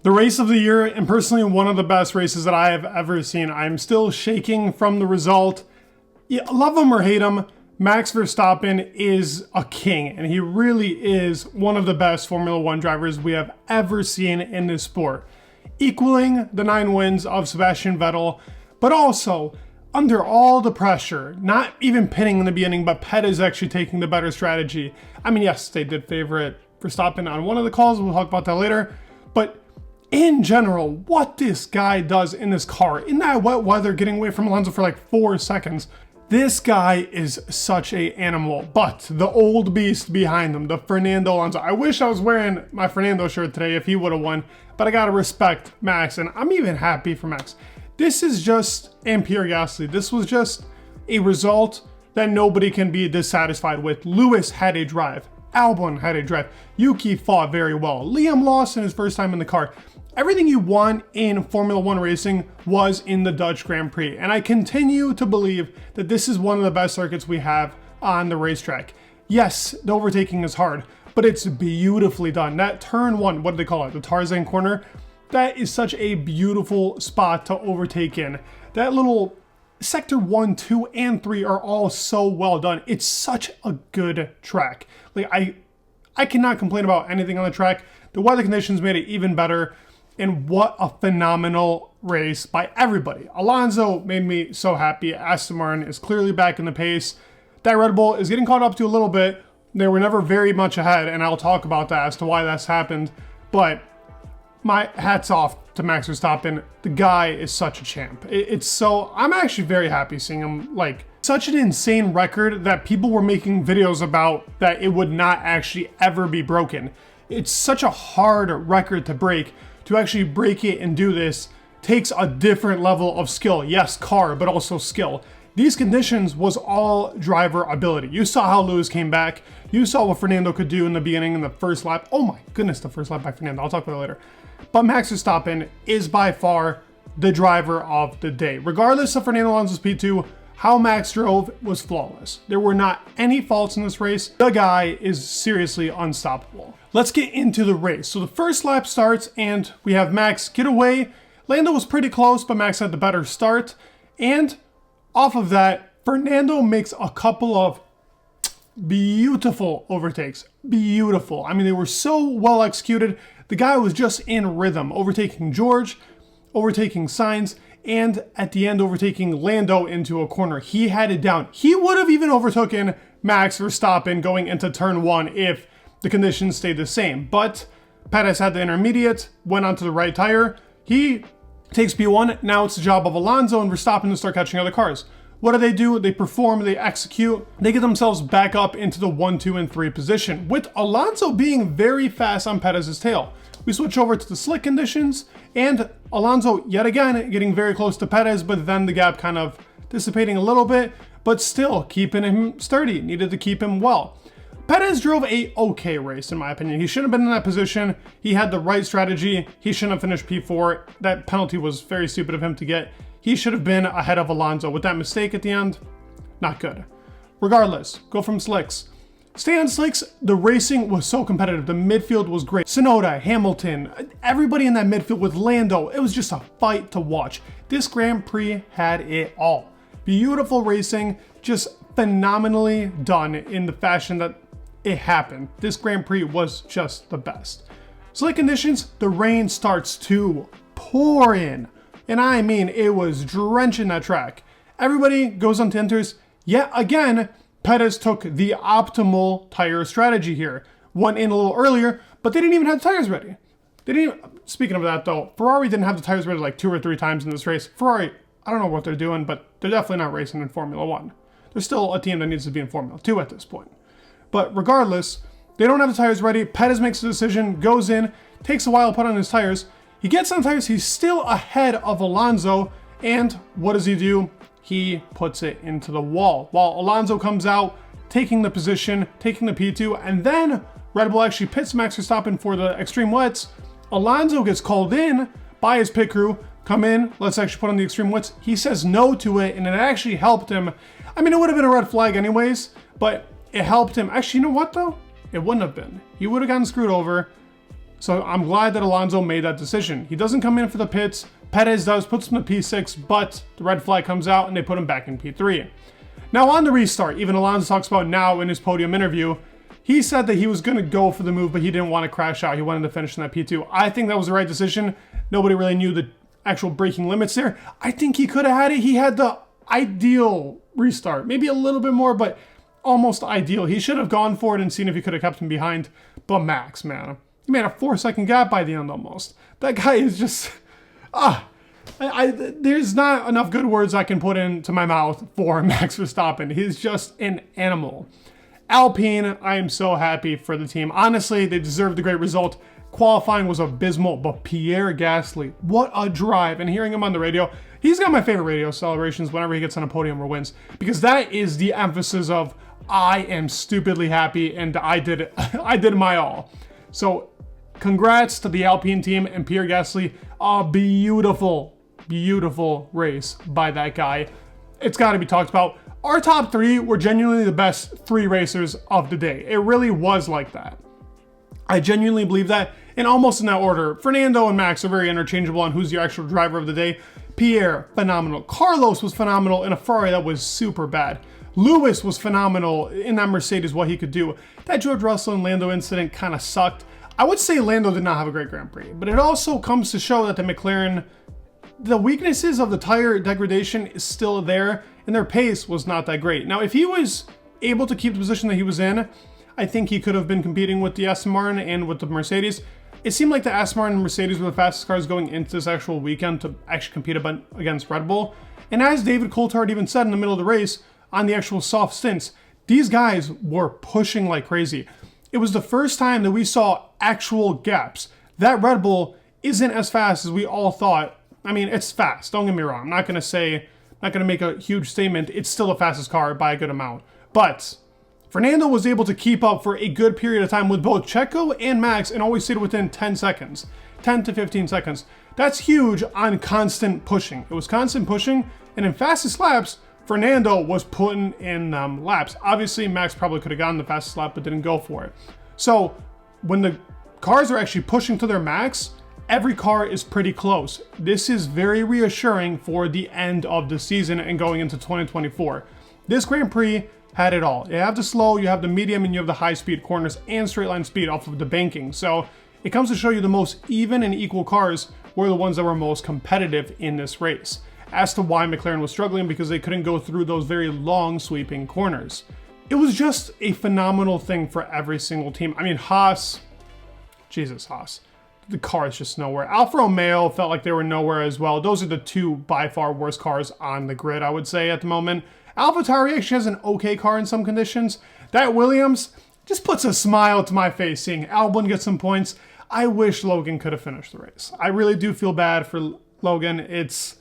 The race of the year, and personally one of the best races that I have ever seen. I'm still shaking from the result. Yeah, love him or hate him, Max Verstappen is a king, and he really is one of the best Formula One drivers we have ever seen in this sport. Equaling the 9 wins of Sebestian Vettel, but also under all the pressure, not even pinning in the beginning, but Perez actually taking the better strategy. I mean, yes, they did favorite Verstappen on one of the calls, we'll talk about that later, but in general, what this guy does in this car, in that wet weather, getting away from Alonso for like 4 seconds, this guy is such a animal. But the old beast behind him, the Fernando Alonso. I wish I was wearing my Fernando shirt today if he would have won, but I gotta respect Max, and I'm even happy for Max. This is just, and Pierre Gasly, this was just a result that nobody can be dissatisfied with. Lewis had a drive. Albon had a drive. Yuki fought very well. Liam lost in his first time in the car. Everything you want in Formula One racing was in the Dutch Grand Prix. And I continue to believe that this is one of the best circuits we have on the racetrack. Yes, the overtaking is hard, but it's beautifully done. That turn 1, what do they call it? The Tarzan corner? That is such a beautiful spot to overtake in. That little sector 1, 2, and 3 are all so well done. It's such a good track. Like I cannot complain about anything on the track. The weather conditions made it even better. And what a phenomenal race by everybody. Alonso made me so happy. Aston Martin is clearly back in the pace. That Red Bull is getting caught up to a little bit. They were never very much ahead, and I'll talk about that as to why that's happened. But my hats off to Max Verstappen. The guy is such a champ. I'm actually very happy seeing him, like, such an insane record that people were making videos about that it would not actually ever be broken. It's such a hard record to break. To actually break it and do this takes a different level of skill. Yes, car, but also skill. These conditions was all driver ability. You saw how Lewis came back. You saw what Fernando could do in the beginning in the first lap. Oh my goodness, the first lap by Fernando. I'll talk about it later. But Max Verstappen is by far the driver of the day. Regardless of Fernando Alonso's P2, how Max drove was flawless. There were not any faults in this race. The guy is seriously unstoppable. Let's get into the race. So the first lap starts and we have Max get away. Lando was pretty close, but Max had the better start. And off of that, Fernando makes a couple of beautiful overtakes. Beautiful. I mean, they were so well executed. The guy was just in rhythm, overtaking George, overtaking Sainz, and at the end overtaking Lando into a corner. He had it down. He would have even overtaken Max Verstappen going into turn 1 if the conditions stayed the same. But Perez had the intermediate, went onto the right tire. He takes P1. Now it's the job of Alonso and Verstappen to start catching other cars. What do? They perform, they execute, they get themselves back up into the 1, 2, and 3 position, with Alonso being very fast on Perez's tail. We switch over to the slick conditions, and Alonso, yet again, getting very close to Perez, but then the gap kind of dissipating a little bit, but still keeping him sturdy, needed to keep him well. Perez drove a okay race, in my opinion. He shouldn't have been in that position. He had the right strategy. He shouldn't have finished P4. That penalty was very stupid of him to get. He should have been ahead of Alonso. With that mistake at the end, not good. Regardless, go from slicks. Stay on slicks, the racing was so competitive. The midfield was great. Tsunoda, Hamilton, everybody in that midfield with Lando. It was just a fight to watch. This Grand Prix had it all. Beautiful racing, just phenomenally done in the fashion that it happened. This Grand Prix was just the best. Slick conditions, the rain starts to pour in. And I mean, it was drenching that track. Everybody goes on tenders. Yet again, Perez took the optimal tire strategy here. Went in a little earlier, but they didn't even have the tires ready. Speaking of that though, Ferrari didn't have the tires ready like 2 or 3 times in this race. Ferrari, I don't know what they're doing, but they're definitely not racing in Formula 1. They're still a team that needs to be in Formula 2 at this point. But regardless, they don't have the tires ready. Perez makes a decision, goes in, takes a while to put on his tires. He gets on tires, he's still ahead of Alonso, and what does he do? He puts it into the wall. While Alonso comes out, taking the position, taking the P2, and then Red Bull actually pits Max Verstappen for the extreme wets. Alonso gets called in by his pit crew. Come in, let's actually put on the extreme wets. He says no to it, and it actually helped him. I mean, it would have been a red flag anyways, but it helped him. Actually, you know what though? It wouldn't have been. He would have gotten screwed over. So I'm glad that Alonso made that decision. He doesn't come in for the pits. Perez does, puts him to P6, but the red flag comes out and they put him back in P3. Now on the restart, even Alonso talks about now in his podium interview, he said that he was going to go for the move, but he didn't want to crash out. He wanted to finish in that P2. I think that was the right decision. Nobody really knew the actual braking limits there. I think he could have had it. He had the ideal restart. Maybe a little bit more, but almost ideal. He should have gone for it and seen if he could have kept him behind. But Max, man, he made a 4-second gap by the end almost. That guy is just... there's not enough good words I can put into my mouth for Max Verstappen. He's just an animal. Alpine, I am so happy for the team. Honestly, they deserved the great result. Qualifying was abysmal, but Pierre Gasly, what a drive. And hearing him on the radio, he's got my favorite radio celebrations whenever he gets on a podium or wins, because that is the emphasis of, I am stupidly happy and I did it. I did my all. So congrats to the Alpine team and Pierre Gasly. A beautiful, beautiful race by that guy. It's got to be talked about. Our top three were genuinely the best three racers of the day. It really was like that. I genuinely believe that, and almost in that order. Fernando and Max are very interchangeable on who's your actual driver of the day. Pierre, phenomenal. Carlos was phenomenal in a Ferrari that was super bad. Lewis was phenomenal in that Mercedes, what he could do. That George Russell and Lando incident kind of sucked. I would say Lando did not have a great Grand Prix, but it also comes to show that the McLaren, the weaknesses of the tire degradation is still there, and their pace was not that great. Now, if he was able to keep the position that he was in, I think he could have been competing with the Aston Martin and with the Mercedes. It seemed like the Aston Martin and Mercedes were the fastest cars going into this actual weekend to actually compete against Red Bull. And as David Coulthard even said in the middle of the race, on the actual soft stints, these guys were pushing like crazy. It was the first time that we saw actual gaps. That Red Bull isn't as fast as we all thought. I mean, it's fast, don't get me wrong. I'm not going to make a huge statement. It's still the fastest car by a good amount. But Fernando was able to keep up for a good period of time with both Checo and Max and always stayed within 10 seconds, 10 to 15 seconds. That's huge on constant pushing. It was constant pushing, and in fastest laps, Fernando was putting in laps. Obviously, Max probably could have gotten the fastest lap, but didn't go for it. So when the cars are actually pushing to their max, every car is pretty close. This is very reassuring for the end of the season and going into 2024. This Grand Prix had it all. You have the slow, you have the medium, and you have the high speed corners and straight line speed off of the banking. So it comes to show you the most even and equal cars were the ones that were most competitive in this race. As to why McLaren was struggling, because they couldn't go through those very long sweeping corners. It was just a phenomenal thing for every single team. I mean, Haas, Jesus, Haas. The car is just nowhere. Alfa Romeo felt like they were nowhere as well. Those are the two by far worst cars on the grid, I would say, at the moment. AlphaTauri actually has an okay car in some conditions. That Williams just puts a smile to my face seeing Albon get some points. I wish Logan could have finished the race. I really do feel bad for Logan. It's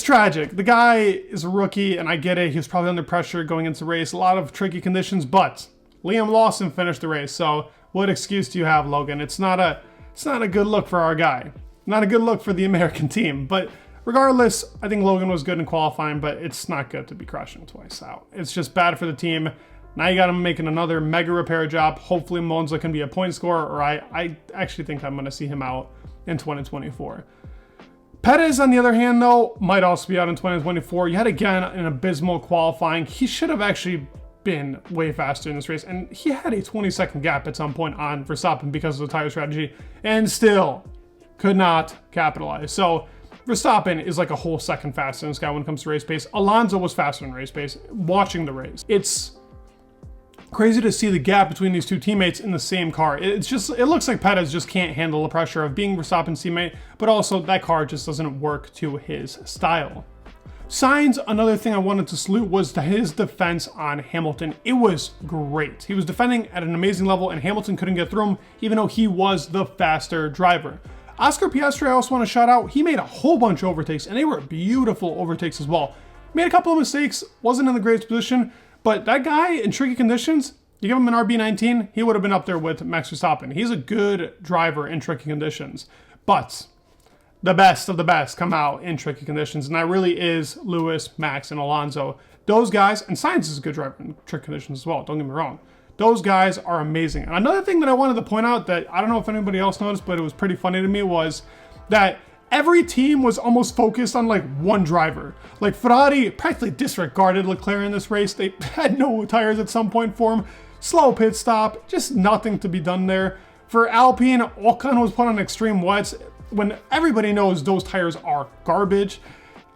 tragic. The guy is a rookie, and I get it. He was probably under pressure going into the race. A lot of tricky conditions, but Liam Lawson finished the race. So what excuse do you have, Logan? It's not a good look for our guy. Not a good look for the American team. But regardless, I think Logan was good in qualifying, but it's not good to be crashing twice out. It's just bad for the team. Now you got him making another mega repair job. Hopefully Monza can be a point scorer, or I actually think I'm going to see him out in 2024. Perez, on the other hand, though, might also be out in 2024. Yet again, an abysmal qualifying. He should have actually been way faster in this race, and he had a 20-second gap at some point on Verstappen because of the tire strategy, and still could not capitalize. So Verstappen is like a whole second faster than this guy when it comes to race pace. Alonso was faster in race pace, watching the race. It's crazy to see the gap between these two teammates in the same car. It looks like Perez just can't handle the pressure of being Verstappen's teammate, but also that car just doesn't work to his style. Sainz, another thing I wanted to salute was his defense on Hamilton. It was great. He was defending at an amazing level, and Hamilton couldn't get through him, even though he was the faster driver. Oscar Piastri, I also want to shout out. He made a whole bunch of overtakes, and they were beautiful overtakes as well. Made a couple of mistakes, wasn't in the greatest position, but that guy in tricky conditions, you give him an RB19, he would have been up there with Max Verstappen. He's a good driver in tricky conditions, but the best of the best come out in tricky conditions, and that really is Lewis, Max, and Alonso. Those guys, and Sainz is a good driver in tricky conditions as well, don't get me wrong. Those guys are amazing. And another thing that I wanted to point out that I don't know if anybody else noticed, but it was pretty funny to me, was that every team was almost focused on like one driver. Like Ferrari practically disregarded Leclerc in this race. They had no tires at some point for him. Slow pit stop, just nothing to be done there. For Alpine, Ocon was put on extreme wets when everybody knows those tires are garbage.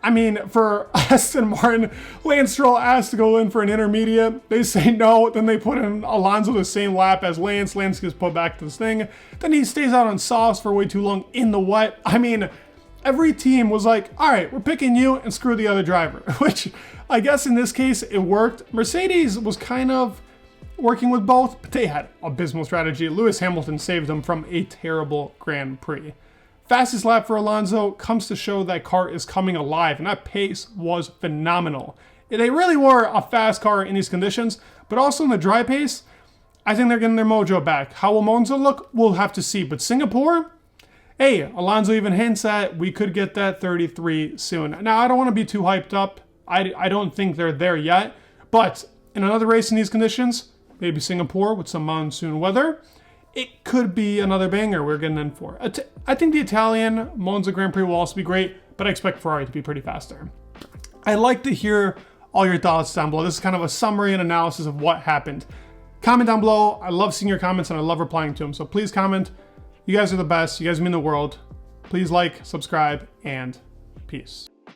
I mean, for Aston Martin, Lance Stroll asked to go in for an intermediate. They say no. Then they put in Alonso the same lap as Lance. Lance gets put back to this thing. Then he stays out on softs for way too long in the wet. I mean, every team was like, all right, we're picking you and screw the other driver, which I guess in this case, it worked. Mercedes was kind of working with both, but they had abysmal strategy. Lewis Hamilton saved them from a terrible Grand Prix. Fastest lap for Alonso comes to show that car is coming alive, and that pace was phenomenal. They really were a fast car in these conditions, but also in the dry pace, I think they're getting their mojo back. How will Monza look? We'll have to see. But Singapore, hey, Alonso even hints at we could get that 33 soon. Now, I don't want to be too hyped up. I don't think they're there yet, but in another race in these conditions, maybe Singapore with some monsoon weather, it could be another banger we're getting in for. I think the Italian Monza Grand Prix will also be great, but I expect Ferrari to be pretty fast there. I'd like to hear all your thoughts down below. This is kind of a summary and analysis of what happened. Comment down below. I love seeing your comments and I love replying to them. So please comment. You guys are the best. You guys mean the world. Please like, subscribe, and peace.